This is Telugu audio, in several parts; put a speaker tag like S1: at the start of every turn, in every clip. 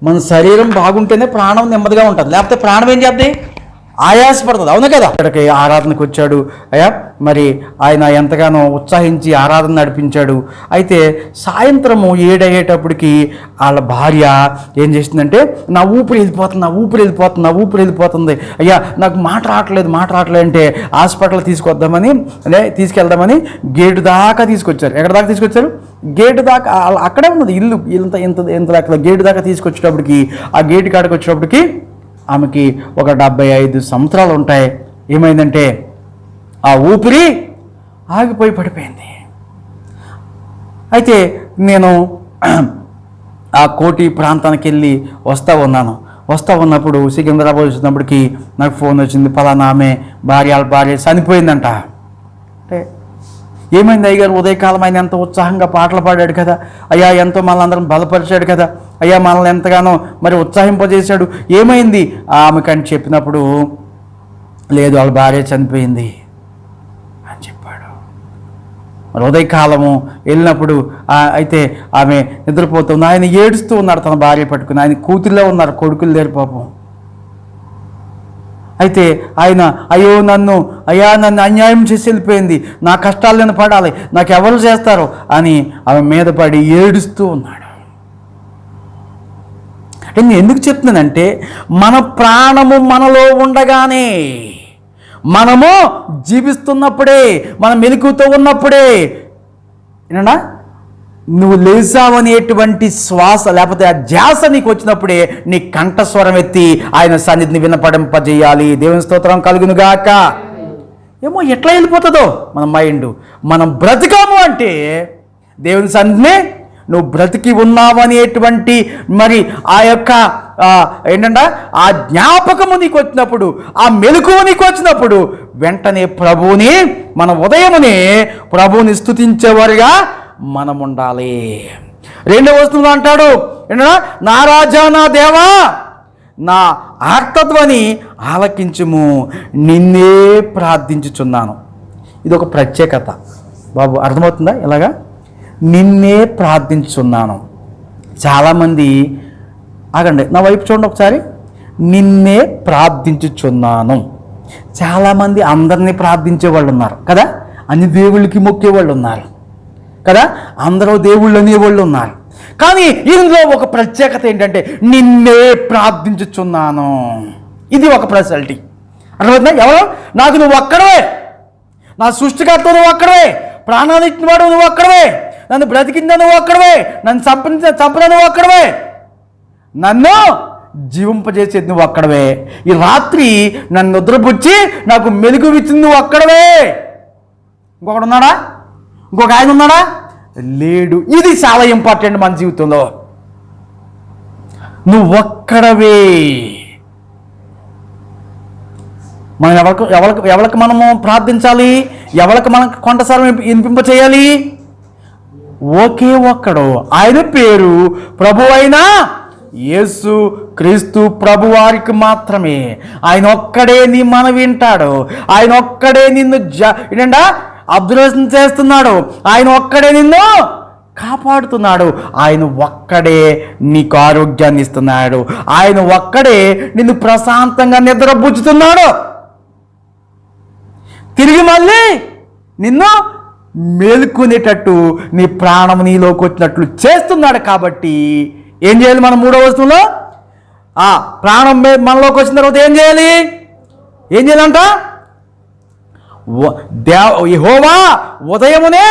S1: మన శరీరం బాగుంటేనే ప్రాణం నెమ్మదిగా ఉంటుంది, లేకపోతే ప్రాణం ఏం చేద్ది, ఆయాసపడుతుంది. అవునా కదా? ఇక్కడికి ఆరాధనకు వచ్చాడు. అయ్యా మరి ఆయన ఎంతగానో ఉత్సాహించి ఆరాధన నడిపించాడు. అయితే సాయంత్రము 7 అయ్యేటప్పటికి వాళ్ళ భార్య ఏం చేసిందంటే, నా ఊపిరి వెళ్ళిపోతుంది, అయ్యా నాకు మాట రావట్లేదు అంటే హాస్పిటల్ తీసుకెళ్దామని గేటు దాకా తీసుకొచ్చారు. ఎక్కడ దాకా తీసుకొచ్చారు? గేటు దాకా. అక్కడే ఉన్నది ఇల్లు, ఇంత దాకా గేటు దాకా తీసుకొచ్చేటప్పటికి, ఆ గేటు కాడికి వచ్చేటప్పటికి ఆమెకి ఒక 75 సంవత్సరాలు ఉంటాయి. ఏమైందంటే ఆ ఊపిరి ఆగిపోయి పడిపోయింది. అయితే నేను ఆ కోటి ప్రాంతానికి వెళ్ళి వస్తూ ఉన్నప్పుడు సికింద్రాబాద్ వచ్చినప్పటికి నాకు ఫోన్ వచ్చింది, పలానా ఆమె భార్య చనిపోయిందంట. అంటే ఏమైంది అయ్యగారు, ఉదయకాలం ఆయన ఎంతో ఉత్సాహంగా పాటలు పాడాడు కదా అయ్యా, ఎంతో మనల్ని అందరం బలపరిచాడు కదా అయ్యా, మనల్ని ఎంతగానో మరి ఉత్సాహింపజేశాడు, ఏమైంది ఆమెకని చెప్పినప్పుడు, లేదు వాళ్ళ భార్య చనిపోయింది అని చెప్పాడు. మరి ఉదయకాలము వెళ్ళినప్పుడు అయితే ఆమె నిద్రపోతుంది. ఆయన ఏడుస్తూ ఉన్నాడు తన భార్య పట్టుకుని. ఆయన కూతుర్లో ఉన్నారు, కొడుకులు లేరు పాపం. అయితే ఆయన నన్ను అన్యాయం చేసి వెళ్ళిపోయింది, నా కష్టాలు నేను పడాలి, నాకు ఎవరు చేస్తారు అని ఆమె మీద పడి ఏడుస్తూ ఉన్నాడు. అంటే నేను ఎందుకు చెప్తున్నానంటే, మన ప్రాణము మనలో ఉండగానే, మనము జీవిస్తున్నప్పుడే, మనం మెలకువతో ఉన్నప్పుడే, ఏనా నువ్వు లేచావనేటువంటి శ్వాస లేకపోతే ఆ ధ్యాస నీకు వచ్చినప్పుడే నీ కంఠస్వరం ఎత్తి ఆయన సన్నిధిని వినపడింపజేయాలి. దేవుని స్తోత్రం కలుగును గాక. ఏమో ఎట్లా వెళ్ళిపోతుందో మన మైండ్. మనం బ్రతికాము అంటే దేవుని సన్నిధిని నువ్వు బ్రతికి ఉన్నావనేటువంటి మరి ఆ యొక్క ఏంటంటే ఆ జ్ఞాపకము నీకు వచ్చినప్పుడు, ఆ మెలకువ నీకు వచ్చినప్పుడు వెంటనే ప్రభువుని, మన ఉదయమునే ప్రభువుని స్తుతించేవారుగా మనం ఉండాలి. రెండవ వస్తువు అంటాడు ఏంటన్నా, నా రాజా నా దేవా నా ఆర్తధ్వని ఆలకించుము, నిన్నే ప్రార్థించుచున్నాను. ఇది ఒక ప్రత్యేకత బాబు, అర్థమవుతుందా? ఇలాగా నిన్నే ప్రార్థించుచున్నాను. చాలామంది ఆగండి, నా వైపు చూడండి ఒకసారి. నిన్నే ప్రార్థించుచున్నాను. చాలామంది అందరినీ ప్రార్థించే వాళ్ళు ఉన్నారు కదా, అన్ని దేవుళ్ళకి మొక్కేవాళ్ళు ఉన్నారు కదా, అందరూ దేవుళ్ళు అనేవాళ్ళు ఉన్నారు. కానీ ఇందులో ఒక ప్రత్యేకత ఏంటంటే, నిన్నే ప్రార్థించుచున్నాను. ఇది ఒక స్పెషాలిటీ. అర్థమవుతుందా? ఎవరు? నాకు నువ్వు ఒక్కడవే, నా సృష్టికర్త నువ్వు ఒక్కడవే, ప్రాణాలు ఇచ్చినవాడు నువ్వు ఒక్కడవే, నన్ను బ్రతికిందా నువ్వు ఒక్కడవే, నన్ను చంపిన నువ్వు ఒక్కడవే, నన్ను జీవింపజేసేది నువ్వు ఒక్కడవే, ఈ రాత్రి నన్ను నిద్రపుచ్చి నాకు మెలుగువిచ్చింది నువ్వు ఒక్కడవే. ఇంకొకడు ఉన్నాడా? ఇంకొక ఆయన ఉన్నాడా? లేడు. ఇది చాలా ఇంపార్టెంట్ మన జీవితంలో. నువ్వు ఒక్కడవే. మనం ఎవరికి మనము ప్రార్థించాలి, ఎవరికి మనం కొంతసారి వినిపింప చేయాలి? ఒకే ఒక్కడు, ఆయన పేరు ప్రభు అయిన యేసు క్రీస్తు ప్రభువారికి మాత్రమే. ఆయన ఒక్కడే నీ మన వింటాడు, ఆయన ఒక్కడే నిన్ను అబ్జర్వేషన్ చేస్తున్నాడు, ఆయన ఒక్కడే నిన్ను కాపాడుతున్నాడు, ఆయన ఒక్కడే నీకు ఆరోగ్యాన్ని ఇస్తున్నాడు, ఆయన ఒక్కడే నిన్ను ప్రశాంతంగా నిద్రపుచ్చుతున్నాడు, తిరిగి మళ్ళీ నిన్ను మేలుకునేటట్టు నీ ప్రాణం నీలోకి వచ్చినట్లు చేస్తున్నాడు. కాబట్టి ఏం చేయాలి? మనం మూడో వస్తువులో ఆ ప్రాణం మనలోకి వచ్చిన తర్వాత ఏం చేయాలంట? యెహోవా ఉదయమునే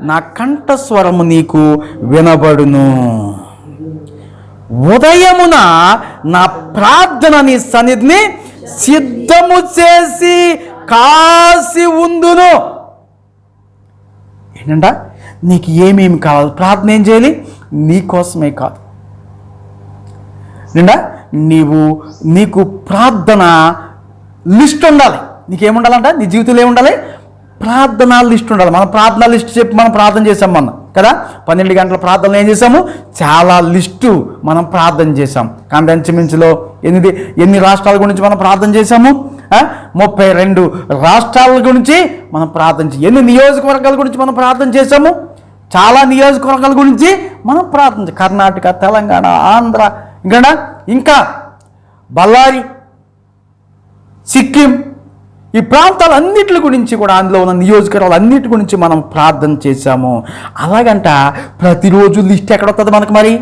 S1: నా కంఠస్వరము నీకు వినబడును. ఉదయమున నా ప్రార్థన నీ సన్నిధిని సిద్ధము చేసి కాసి ఉందును. ఏంటంట? నీకు ఏమేమి కావాలి? ప్రార్థన ఏం చేయాలి? నీకోసమే కాదు నిండా నీకు ప్రార్థన లిస్ట్ ఉండాలి. నీకేముండాలంట? నీ జీవితంలో ఏముండాలి? ప్రార్థన లిస్ట్ ఉండాలి. మనం ప్రార్థన లిస్ట్ చెప్పి మనం ప్రార్థన చేసాం మొన్న కదా, 12 గంటల ప్రార్థనలు ఏం చేసాము? చాలా లిస్టు మనం ప్రార్థన చేసాం. కంటెంచిమించులో ఎన్ని రాష్ట్రాల గురించి మనం ప్రార్థన చేసాము? 32 రాష్ట్రాల గురించి మనం ప్రార్థన చేసాం. ఎన్ని నియోజకవర్గాల గురించి మనం ప్రార్థన చేసాము? చాలా నియోజకవర్గాల గురించి మనం ప్రార్థన చేసాం. కర్ణాటక, తెలంగాణ, ఆంధ్ర, ఇంకా బళ్ళారి, సిక్కిం, ఈ ప్రాంతాలన్నిటి గురించి కూడా, అందులో ఉన్న నియోజకవర్గాలు అన్నిటి గురించి మనం ప్రార్థన చేశాము. అలాగంట ప్రతిరోజు లిస్ట్ ఎక్కడ వస్తుంది మనకు? మరి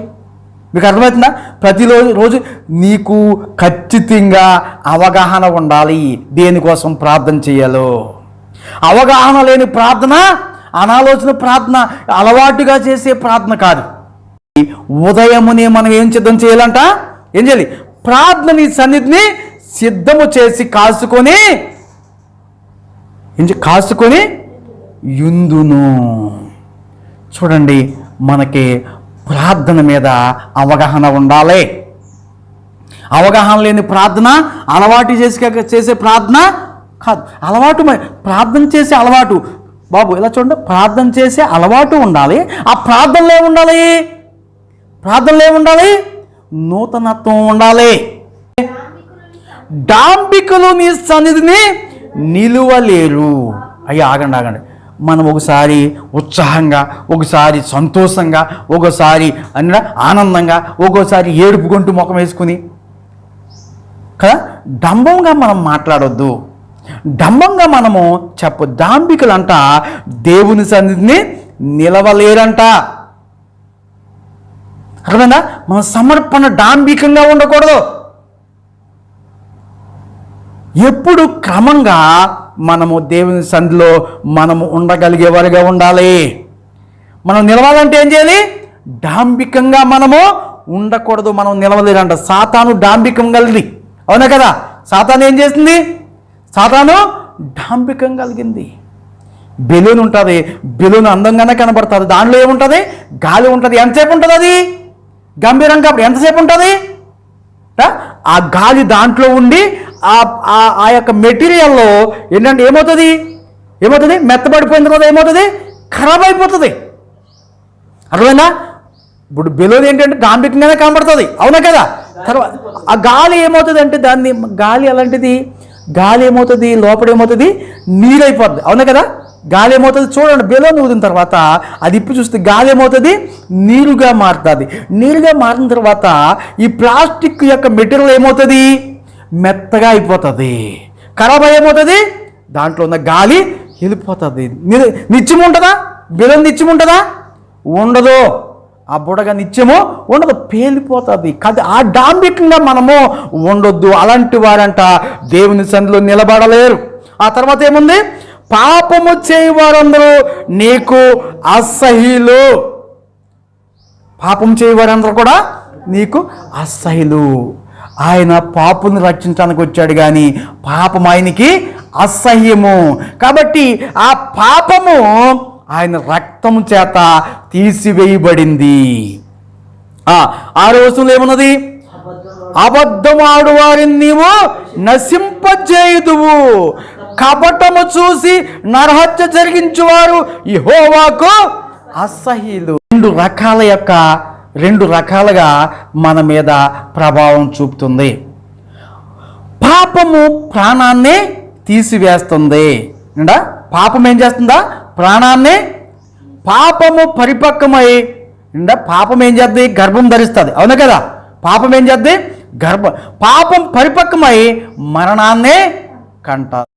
S1: మీకు అర్థమవుతుందా? ప్రతిరోజు నీకు ఖచ్చితంగా అవగాహన ఉండాలి దేనికోసం ప్రార్థన చేయాలో. అవగాహన లేని ప్రార్థన, అనాలోచన ప్రార్థన, అలవాటుగా చేసే ప్రార్థన కాదు. ఉదయమునే మనం ఏం సిద్ధం చేయాలంట? ఏం చేయాలి? ప్రార్థన సన్నిధిని సిద్ధము చేసి కాసుకొని యుందును. చూడండి, మనకి ప్రార్థన మీద అవగాహన ఉండాలి. అవగాహన లేని ప్రార్థన అలవాటు చేసే ప్రార్థన కాదు. అలవాటు, ప్రార్థన చేసే అలవాటు బాబు ఇలా చూడండి, ప్రార్థన చేసే అలవాటు ఉండాలి. ఆ ప్రార్థనలో ఏముండాలి? నూతనత్వం ఉండాలి. డాంబికులు నీ సన్నిధిని నిలువలేరు. అయ్యా ఆగండి, మనం ఒకసారి ఉత్సాహంగా, ఒకసారి సంతోషంగా, ఒకసారి ఆనందంగా, ఒక్కోసారి ఏడుపుకుంటూ ముఖం వేసుకుని కదా, డంబంగా మనం మాట్లాడొద్దు. డంబంగా మనము డాంబికులంట దేవుని సన్నిధిని నిలవలేరంట. అర్థమైందా? మన సమర్పణ డాంబికంగా ఉండకూడదు. ఎప్పుడు క్రమంగా మనము దేవుని సన్నిధిలో మనము ఉండగలిగేవారుగా ఉండాలి. మనం నిలవాలంటే ఏం చేయాలి? డాంబికంగా మనము ఉండకూడదు. మనం నిలవలేదంట. సాతాను డాంబికం కలిగింది, అవునా కదా? సాతాను ఏం చేసింది? సాతాను డాంబికం కలిగింది. బెలూన్ ఉంటుంది, బెలూన్ అందంగానే కనబడుతుంది. దానిలో ఏముంటుంది? గాలి ఉంటుంది. ఎంతసేపు ఉంటుంది అది? గంభీరంగా ఎంతసేపు ఉంటుంది? ఆ గాలి దాంట్లో ఉండి ఆ యొక్క మెటీరియల్లో ఏంటంటే ఏమవుతుంది? మెత్తబడిపోయిన తర్వాత ఏమవుతుంది? ఖరాబ్ అయిపోతుంది. అర్థమైనా? ఇప్పుడు బెలూన్ ఏంటంటే డాంబికంగానే కనబడుతుంది, అవునా కదా? తర్వాత ఆ గాలి ఏమవుతుంది అంటే గాలి అలాంటిది. గాలి ఏమవుతుంది? లోపల ఏమవుతుంది? నీరైపోద్ది, అవునా కదా? గాలి ఏమవుతుంది? చూడండి, బెలూన్ ఊదిన తర్వాత అది ఇప్పి చూస్తే గాలి ఏమవుతుంది? నీరుగా మారుతుంది. నీరుగా మారిన తర్వాత ఈ ప్లాస్టిక్ యొక్క మెటీరియల్ ఏమవుతుంది? మెత్తగా అయిపోతుంది. ఖరాబ్ ఏమవుతుంది? దాంట్లో ఉన్న గాలి వెళ్ళిపోతుంది. నిత్యం ఉంటుందా? బెలూన్ నిత్యం ఉంటుందా? ఉండదు. ఆ బుడగ నిత్యము ఉండదు, పేలిపోతుంది. కాదు, ఆ డాంబికంగా మనము ఉండొద్దు. అలాంటి వారంట దేవుని సన్నిధిలో నిలబడలేరు. ఆ తర్వాత ఏముంది? పాపము చేయవారందరూ నీకు అసహ్యులు. పాపం చేయవారందరూ కూడా నీకు అసహ్యులు. ఆయన పాపుని రక్షించడానికి వచ్చాడు, కానీ పాపం ఆయనకి అసహ్యము. కాబట్టి ఆ పాపము ఆయన రక్తము చేత తీసివేయబడింది. ఆరో వచనంలో ఏమున్నది? అబద్ధం ఆడువారిని నీవు నశింపజేయుదువు, కపటము చూసి నరహత్య జరిగించువారు యెహోవాకు అసహ్యులు. రెండు రకాలుగా మన మీద ప్రభావం చూపుతుంది. పాపము ప్రాణాన్ని తీసివేస్తుంది. పాపం ఏం చేస్తుందా? ప్రాణాన్ని. పాపము పరిపక్వమై పాపం ఏం చేద్ది? గర్భం ధరిస్తుంది, అవునా కదా? పాపం ఏం చేద్ది? పాపం పరిపక్వమై మరణాన్నే కంట.